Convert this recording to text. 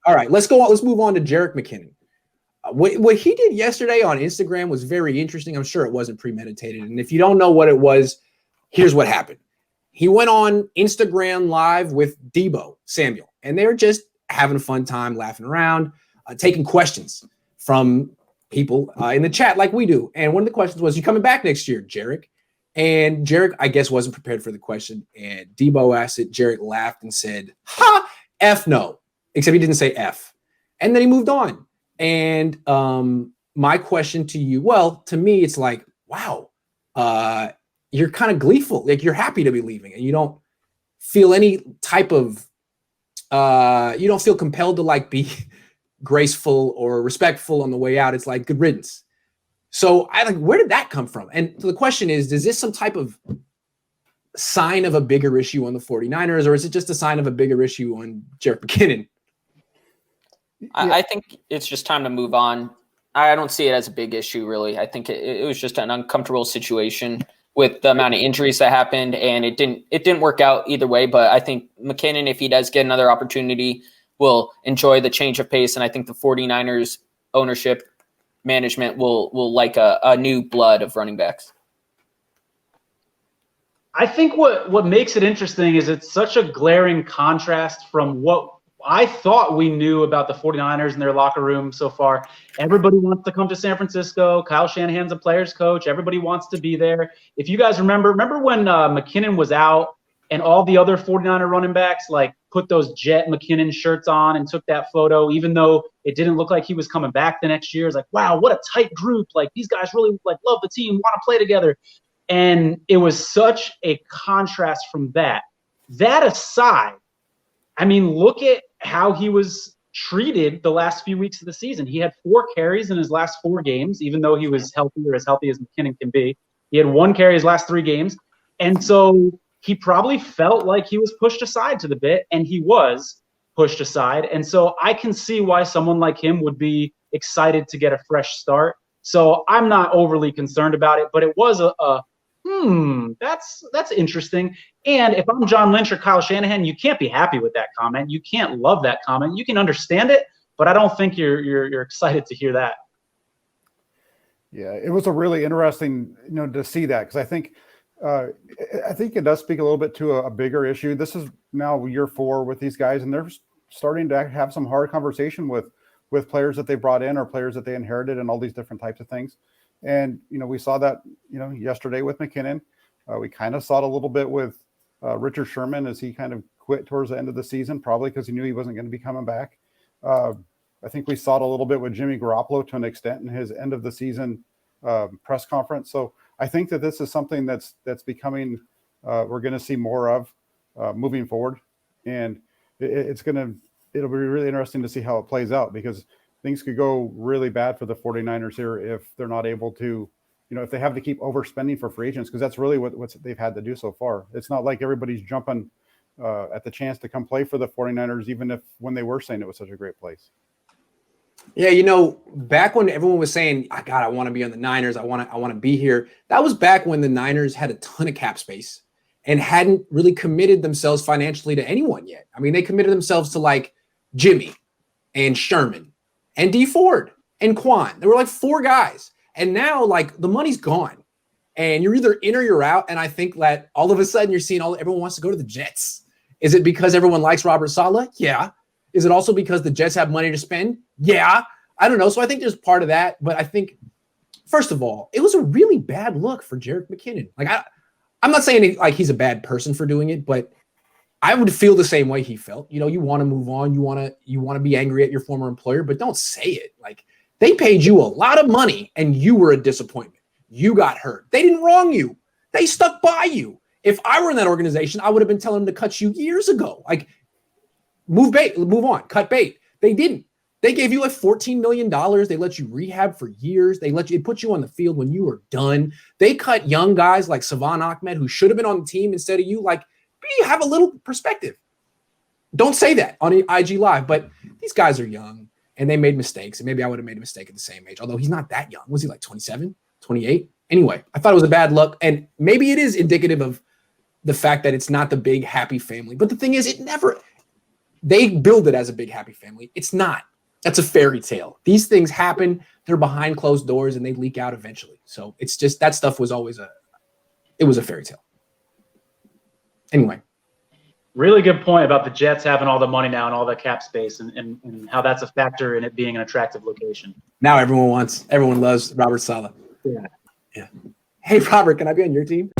All right, let's go on. Let's move on to Jerick McKinnon. What he did yesterday on Instagram was very interesting. I'm sure it wasn't premeditated. And if you don't know what it was, here's what happened. He went on Instagram Live with Debo Samuel, and they were just having a fun time, laughing around, taking questions from people in the chat like we do. And one of the questions was, you coming back next year, Jerick? And Jerick, I guess, wasn't prepared for the question. And Debo asked it. Jerick laughed and said, ha, F no. Except he didn't say F. And then he moved on. And my question to you, well, to me, it's like, wow, you're kind of gleeful. Like, you're happy to be leaving, and you don't feel any type of, you don't feel compelled to like be graceful or respectful on the way out. It's like, good riddance. So where did that come from? And so the question is this some type of sign of a bigger issue on the 49ers, or is it just a sign of a bigger issue on Jerick McKinnon? I think it's just time to move on. I don't see it as a big issue, really. I think it was just an uncomfortable situation with the amount of injuries that happened, and it didn't work out either way. But I think McKinnon, if he does get another opportunity, will enjoy the change of pace, and I think the 49ers ownership management will like a new blood of running backs. I think what makes it interesting is it's such a glaring contrast from what I thought we knew about the 49ers and their locker room so far. Everybody wants to come to San Francisco. Kyle Shanahan's a player's coach. Everybody wants to be there. If you guys remember when McKinnon was out and all the other 49er running backs like put those Jet McKinnon shirts on and took that photo, even though it didn't look like he was coming back the next year. It's like, wow, what a tight group. Like, these guys really like love the team, want to play together. And it was such a contrast from that. That aside, I mean, look at how he was treated the last few weeks of the season. He had 4 carries in his last 4 games, even though he was healthy or as healthy as McKinnon can be. He had 1 carry his last 3 games. And so he probably felt like he was pushed aside to the bit, and he was pushed aside. And so I can see why someone like him would be excited to get a fresh start. So I'm not overly concerned about it, but it was that's interesting. And if I'm John Lynch or Kyle Shanahan, you can't be happy with that comment. You can't love that comment. You can understand it, but I don't think you're excited to hear that. Yeah, it was a really interesting, to see that, because I think it does speak a little bit to a bigger issue. This is now year 4 with these guys, and they're starting to have some hard conversation with players that they brought in or players that they inherited and all these different types of things. And, we saw that, yesterday with McKinnon. We kind of saw it a little bit with Richard Sherman as he kind of quit towards the end of the season, probably because he knew he wasn't going to be coming back. I think we saw it a little bit with Jimmy Garoppolo to an extent in his end of the season press conference. So I think that this is something that's becoming, we're going to see more of moving forward. And it'll be really interesting to see how it plays out, because things could go really bad for the 49ers here if they're not able to, if they have to keep overspending for free agents, because that's really what they've had to do so far. It's not like everybody's jumping at the chance to come play for the 49ers, even if when they were saying it was such a great place. Yeah, back when everyone was saying, I want to be on the Niners, I want to be here. That was back when the Niners had a ton of cap space and hadn't really committed themselves financially to anyone yet. I mean, they committed themselves to like Jimmy and Sherman and D Ford and Cohn. There were like 4 guys. And now like the money's gone and you're either in or you're out. And I think that all of a sudden you're seeing everyone wants to go to the Jets. Is it because everyone likes Robert Saleh? Yeah. Is it also because the Jets have money to spend? Yeah. I don't know. So I think there's part of that. But I think, first of all, it was a really bad look for Jerick McKinnon. Like I'm not saying like he's a bad person for doing it, but I would feel the same way he felt. You want to move on. You want to be angry at your former employer, but don't say it. Like, they paid you a lot of money and you were a disappointment. You got hurt. They didn't wrong you. They stuck by you. If I were in that organization, I would have been telling them to cut you years ago. Like, move on, cut bait. They didn't. They gave you like $14 million. They let you rehab for years. They put you on the field when you were done. They cut young guys like Savon Ahmed, who should have been on the team instead of you. Like, have a little perspective. Don't say that on IG Live, but these guys are young and they made mistakes. And maybe I would have made a mistake at the same age, although he's not that young. Was he like 27, 28? Anyway, I thought it was a bad look. And maybe it is indicative of the fact that it's not the big happy family. But the thing is, they build it as a big happy family. It's not. That's a fairy tale. These things happen. They're behind closed doors and they leak out eventually. So it's just that stuff was always it was a fairy tale. Anyway. Really good point about the Jets having all the money now and all the cap space and how that's a factor in it being an attractive location. Now everyone loves Robert Saleh. Yeah. Yeah. Hey, Robert, can I be on your team?